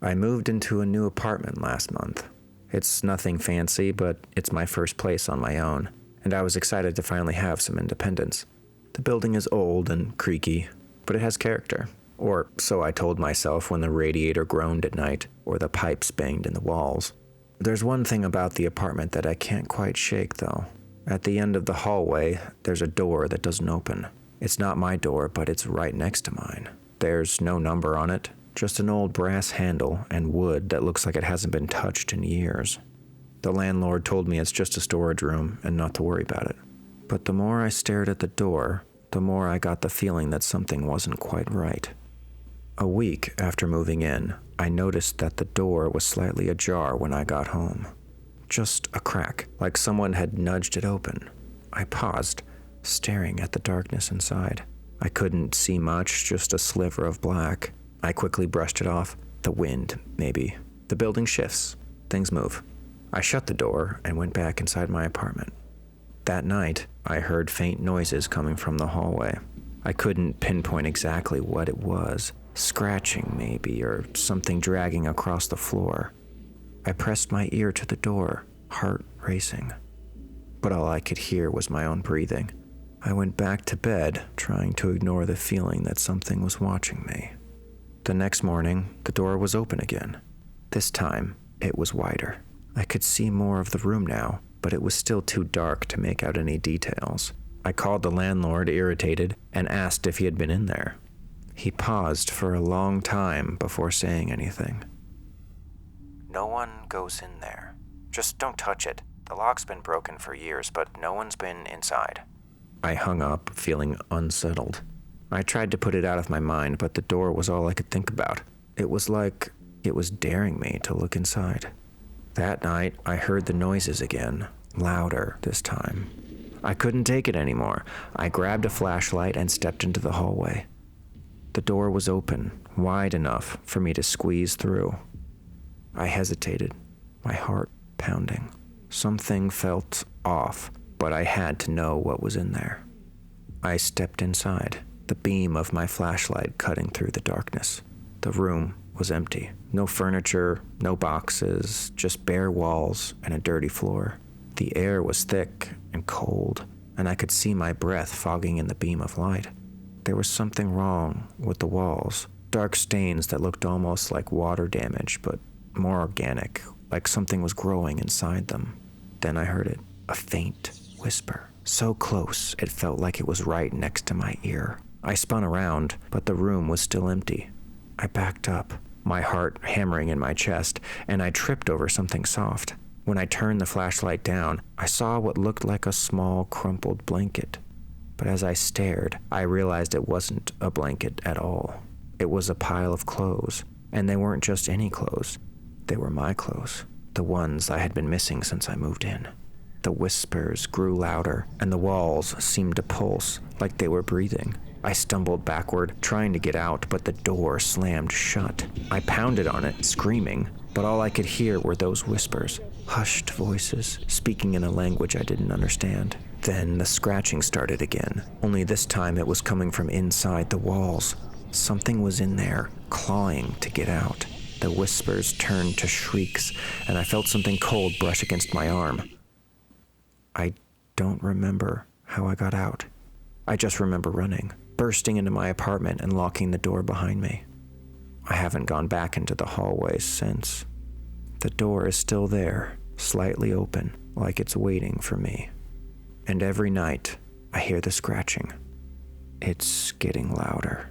I moved into a new apartment last month. It's nothing fancy, but it's my first place on my own, and I was excited to finally have some independence. The building is old and creaky, but it has character. Or so I told myself when the radiator groaned at night, or the pipes banged in the walls. There's one thing about the apartment that I can't quite shake, though. At the end of the hallway, there's a door that doesn't open. It's not my door, but it's right next to mine. There's no number on it, just an old brass handle and wood that looks like it hasn't been touched in years. The landlord told me it's just a storage room and not to worry about it. But the more I stared at the door, the more I got the feeling that something wasn't quite right. A week after moving in, I noticed that the door was slightly ajar when I got home. Just a crack, like someone had nudged it open. I paused, staring at the darkness inside. I couldn't see much, just a sliver of black. I quickly brushed it off. The wind, maybe. The building shifts. Things move. I shut the door and went back inside my apartment. That night, I heard faint noises coming from the hallway. I couldn't pinpoint exactly what it was. Scratching, maybe, or something dragging across the floor. I pressed my ear to the door, heart racing. But all I could hear was my own breathing. I went back to bed, trying to ignore the feeling that something was watching me. The next morning, the door was open again. This time, it was wider. I could see more of the room now, but it was still too dark to make out any details. I called the landlord, irritated, and asked if he had been in there. He paused for a long time before saying anything. "No one goes in there. Just don't touch it. The lock's been broken for years, but no one's been inside." I hung up, feeling unsettled. I tried to put it out of my mind, but the door was all I could think about. It was like it was daring me to look inside. That night, I heard the noises again, louder this time. I couldn't take it anymore. I grabbed a flashlight and stepped into the hallway. The door was open, wide enough for me to squeeze through. I hesitated, my heart pounding. Something felt off, but I had to know what was in there. I stepped inside, the beam of my flashlight cutting through the darkness. The room was empty. No furniture, no boxes, just bare walls and a dirty floor. The air was thick and cold, and I could see my breath fogging in the beam of light. There was something wrong with the walls, dark stains that looked almost like water damage, but more organic, like something was growing inside them. Then I heard it, a faint whisper, so close it felt like it was right next to my ear. I spun around, but the room was still empty. I backed up, my heart hammering in my chest, and I tripped over something soft. When I turned the flashlight down, I saw what looked like a small, crumpled blanket. But as I stared, I realized it wasn't a blanket at all. It was a pile of clothes, and they weren't just any clothes. They were my clothes, the ones I had been missing since I moved in. The whispers grew louder, and the walls seemed to pulse, like they were breathing. I stumbled backward, trying to get out, but the door slammed shut. I pounded on it, screaming, but all I could hear were those whispers, hushed voices, speaking in a language I didn't understand. Then the scratching started again, only this time it was coming from inside the walls. Something was in there, clawing to get out. The whispers turned to shrieks, and I felt something cold brush against my arm. I don't remember how I got out. I just remember running, bursting into my apartment and locking the door behind me. I haven't gone back into the hallways since. The door is still there, slightly open, like it's waiting for me. And every night, I hear the scratching. It's getting louder.